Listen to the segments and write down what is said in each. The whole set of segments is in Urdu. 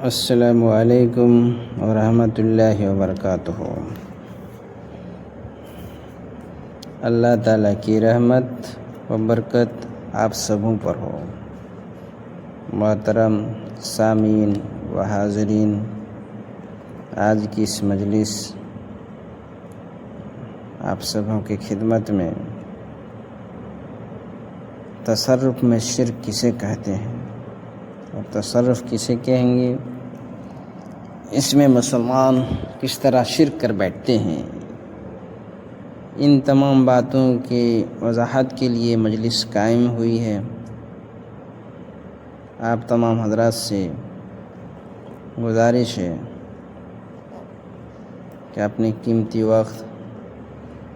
السلام علیکم ورحمۃ اللہ وبرکاتہ۔ اللہ تعالیٰ کی رحمت و برکت آپ سبوں پر ہو۔ محترم سامعین و حاضرین، آج کی اس مجلس آپ سبوں کی خدمت میں تصرف میں شرک کسے کہتے ہیں اور تصرف کسے کہیں گے، اس میں مسلمان کس طرح شرک کر بیٹھتے ہیں، ان تمام باتوں کی وضاحت کے لیے مجلس قائم ہوئی ہے۔ آپ تمام حضرات سے گزارش ہے کہ اپنے قیمتی وقت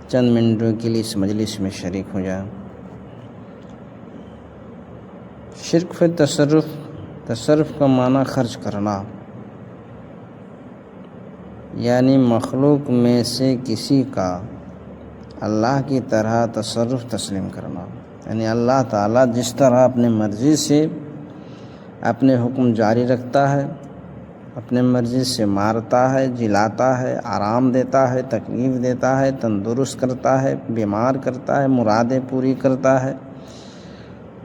چند منٹوں کے لیے اس مجلس میں شریک ہو جائیں۔ شرک فی تصرف کا معنی خرچ کرنا، یعنی مخلوق میں سے کسی کا اللہ کی طرح تصرف تسلیم کرنا، یعنی اللہ تعالیٰ جس طرح اپنے مرضی سے اپنے حکم جاری رکھتا ہے، اپنے مرضی سے مارتا ہے، جلاتا ہے، آرام دیتا ہے، تکلیف دیتا ہے، تندرست کرتا ہے، بیمار کرتا ہے، مرادیں پوری کرتا ہے،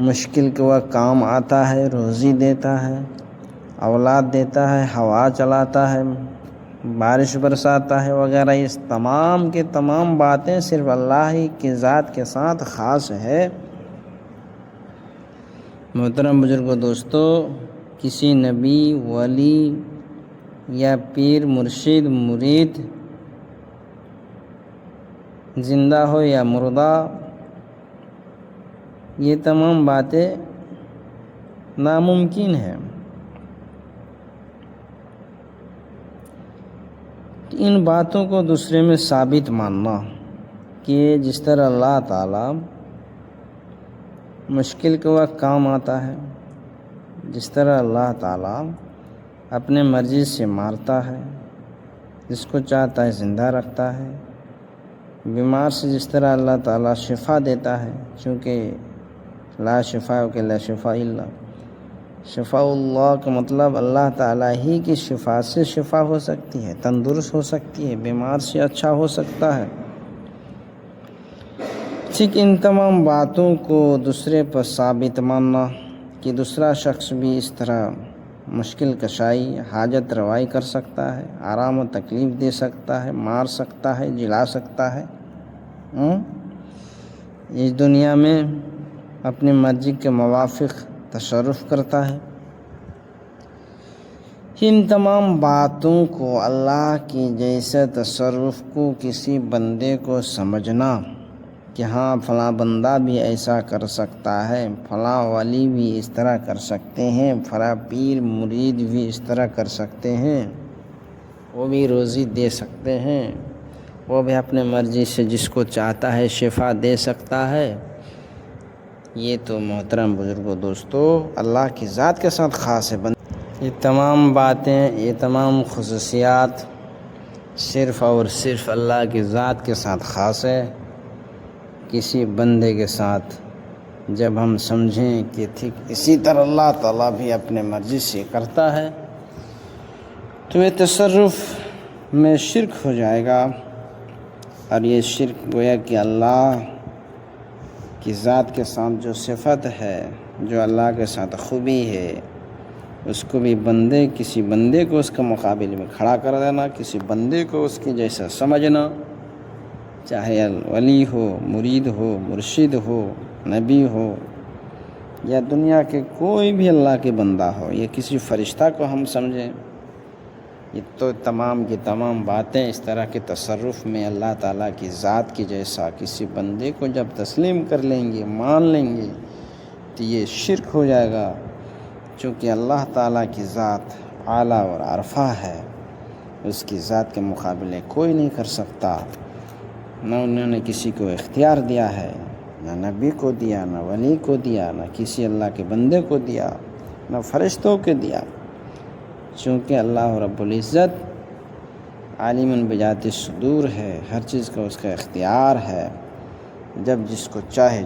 مشکل کے وقت کام آتا ہے، روزی دیتا ہے، اولاد دیتا ہے، ہوا چلاتا ہے، بارش برساتا ہے وغیرہ، اس تمام کے تمام باتیں صرف اللہ ہی کی ذات کے ساتھ خاص ہے۔ محترم بزرگوں، دوستو، کسی نبی، ولی یا پیر، مرشد، مرید، زندہ ہو یا مردہ، یہ تمام باتیں ناممکن ہیں۔ ان باتوں کو دوسرے میں ثابت ماننا کہ جس طرح اللہ تعالیٰ مشکل کے وقت کام آتا ہے، جس طرح اللہ تعالیٰ اپنے مرضی سے مارتا ہے، جس کو چاہتا ہے زندہ رکھتا ہے، بیمار سے جس طرح اللہ تعالیٰ شفا دیتا ہے، چونکہ لا شفاء الا شفاء اللہ، شفاء اللہ کا مطلب اللہ تعالیٰ ہی کی شفا سے شفا ہو سکتی ہے، تندرست ہو سکتی ہے، بیمار سے اچھا ہو سکتا ہے۔ ٹھیک ان تمام باتوں کو دوسرے پر ثابت ماننا کہ دوسرا شخص بھی اس طرح مشکل کشائی، حاجت روائی کر سکتا ہے، آرام و تکلیف دے سکتا ہے، مار سکتا ہے، جلا سکتا ہے، اس دنیا میں اپنی مرضی کے موافق تصرف کرتا ہے، ان تمام باتوں کو اللہ کی جیسے تصرف کو کسی بندے کو سمجھنا کہ ہاں فلاں بندہ بھی ایسا کر سکتا ہے، فلاں ولی بھی اس طرح کر سکتے ہیں، فلاں پیر مرید بھی اس طرح کر سکتے ہیں، وہ بھی روزی دے سکتے ہیں، وہ بھی اپنے مرضی سے جس کو چاہتا ہے شفا دے سکتا ہے، یہ تو محترم بزرگوں، دوستو، اللہ کی ذات کے ساتھ خاص ہے۔ یہ تمام باتیں، یہ تمام خصوصیات صرف اور صرف اللہ کی ذات کے ساتھ خاص ہے۔ کسی بندے کے ساتھ جب ہم سمجھیں کہ ٹھیک اسی طرح اللہ تعالیٰ بھی اپنے مرضی سے کرتا ہے، تو یہ تصرف میں شرک ہو جائے گا، اور یہ شرک گویا کہ اللہ کی ذات کے ساتھ جو صفت ہے، جو اللہ کے ساتھ خوبی ہے، اس کو بھی کسی بندے کو اس کے مقابلے میں کھڑا کر دینا، کسی بندے کو اس کے جیسا سمجھنا، چاہے ولی ہو، مرید ہو، مرشد ہو، نبی ہو، یا دنیا کے کوئی بھی اللہ کے بندہ ہو، یا کسی فرشتہ کو ہم سمجھیں، یہ تو تمام کی تمام باتیں اس طرح کے تصرف میں اللہ تعالیٰ کی ذات کی جیسا کسی بندے کو جب تسلیم کر لیں گے، مان لیں گے، تو یہ شرک ہو جائے گا، چونکہ اللہ تعالیٰ کی ذات اعلیٰ اور عرفہ ہے، اس کی ذات کے مقابلے کوئی نہیں کر سکتا۔ نہ انہوں نے کسی کو اختیار دیا ہے، نہ نبی کو دیا، نہ ولی کو دیا، نہ کسی اللہ کے بندے کو دیا، نہ فرشتوں کو دیا، چونکہ اللہ رب العزت عالم بذات الصدور ہے، ہر چیز کا اس کا اختیار ہے، جب جس کو چاہے